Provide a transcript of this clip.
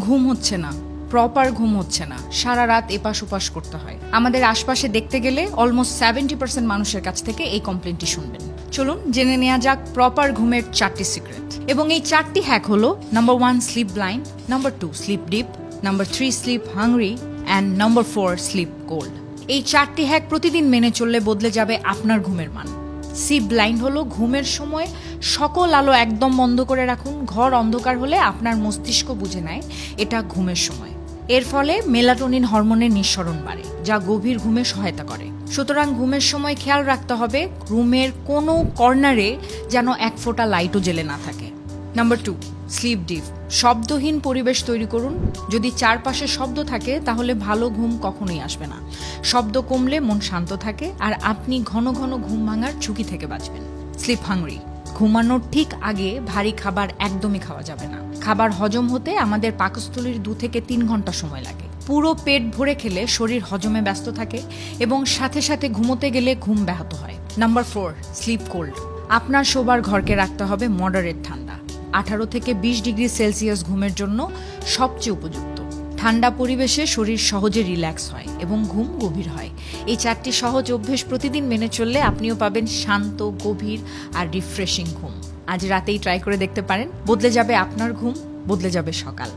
ঘুম হচ্ছে না, প্রপার ঘুম হচ্ছে না, সারা রাত এপাশ ওপাশ করতে হয়। আমাদের আশপাশে দেখতে গেলে অলমোস্ট 70% মানুষের কাছ থেকে এই কমপ্লেনটি শুনবেন। চলুন জেনে নেওয়া যাক প্রপার ঘুমের 4টি সিক্রেট। এবং এই 4টি হ্যাক হলো: number 1 sleep blind, number 2 sleep deep, number 3 sleep hungry and number 4 sleep cold. এই 4টি হ্যাক প্রতিদিন মেনে চললে বদলে যাবে আপনার ঘুমের মান। স্লিপ ব্লাইন্ড হলো ঘুমের সময় সকল আলো একদম বন্ধ করে রাখুন। ঘর অন্ধকার হলে আপনার মস্তিষ্ক বুঝে নেয় এটা ঘুমের সময়। এর ফলে মেলাটোনিন হরমোনের নিঃসরণ বাড়ে, যা গভীর ঘুমে সহায়তা করে। সুতরাং ঘুমের সময় খেয়াল রাখতে হবে রুমের কোনো কর্নারে যেন এক ফোঁটা লাইটও জ্বেলে না থাকে। নাম্বার 2 স্লিপ ডিপ, শব্দহীন পরিবেশ তৈরি করুন। যদি চারপাশে শব্দ থাকে তাহলে ভালো ঘুম কখনোই আসবে না। শব্দ কমলে মন শান্ত থাকে আর আপনি ঘন ঘন ঘুম ভাঙার ঝুঁকি থেকে বাঁচবেন। স্লিপ হাংরি, ঘুমানোর ঠিক আগে ভারী খাবার একদমই খাওয়া যাবে না। খাবার হজম হতে আমাদের পাকস্থলীর 2 থেকে 3 ঘন্টা সময় লাগে। পুরো পেট ভরে খেলে শরীর হজমে ব্যস্ত থাকে এবং সাথে সাথে ঘুমোতে গেলে ঘুম ব্যাহত হয়। নাম্বার 4 স্লিপ কোল্ড, আপনার শোবার ঘরকে রাখতে হবে মডারেট ঠান্ডা। 18 থেকে 20 ডিগ্রি সেলসিয়াস ঘুমের জন্য সবচেয়ে উপযুক্ত। ঠান্ডা পরিবেশে শরীর সহজে রিল্যাক্স হয় এবং ঘুম গভীর হয়। এই 4টি সহজ অভ্যেস প্রতিদিন মেনে চললে আপনিও পাবেন শান্ত, গভীর আর রিফ্রেশিং ঘুম। আজ রাতেই ট্রাই করে দেখতে পারেন, বদলে যাবে আপনার ঘুম, বদলে যাবে সকাল।